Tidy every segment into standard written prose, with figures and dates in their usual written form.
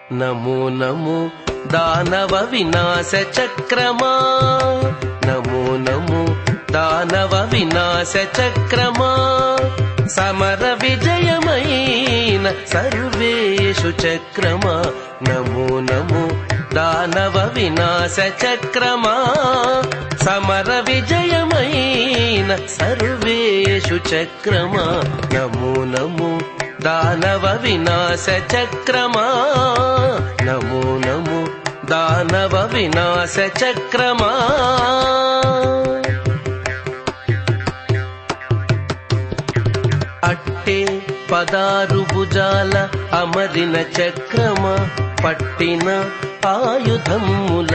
నమో నమో దానవ వినాశ చక్రమా, నమో నమో దానవ వినాశ చక్రమా, సమర విజయమైన సర్వేషు చక్రమా, నమో నమో దానవ వినాశ చక్రమా, సమర విజయమైన సర్వేషు చక్రమా, నమో నమో దానవ వినాశ చక్రమా, నమో నమో దానవ వినాశ చక్రమా. అట్టే 16 భుజాల అమరిన చక్రమా, పట్టిన ఆయుధముల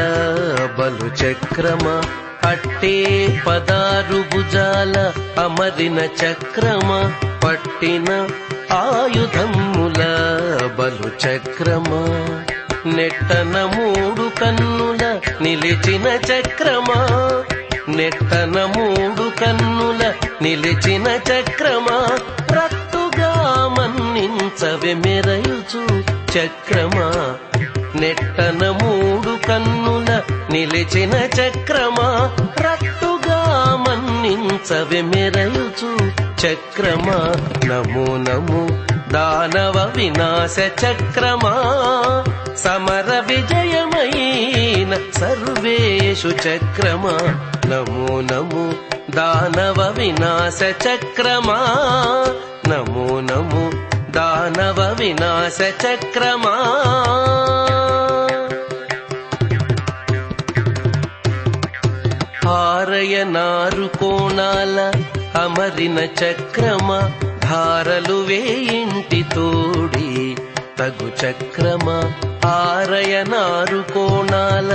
బలు చక్రమా, అట్టే 16 భుజాల అమరిన చక్రమా, పట్టిన ఆయుధముల బలు చక్రమా, నెట్టన 3 కన్నుల నిలిచిన చక్రమా, నెట్టన 3 కన్నుల నిలిచిన చక్రమా, రట్టుగా మన్నించవే మెరయుచు చక్రమా, నెట్టన 3 కన్నుల నిలిచిన చక్రమా, రట్టుగా మన్నించవే మెరయుచు చక్రమా, నమో నమో దానవ వినాశ చక్రమా, సమర విజయమైన సర్వేషు చక్రమా, నమో నమో దానవ వినాశ చక్రమా, నమో నమో దానవ వినాశ చక్రమా. ఆరయనారు కోణాల అమరిన చక్రమా, ధారలు వేయింటి తోడి తగు చక్రమా, ఆరయనారు కోణాల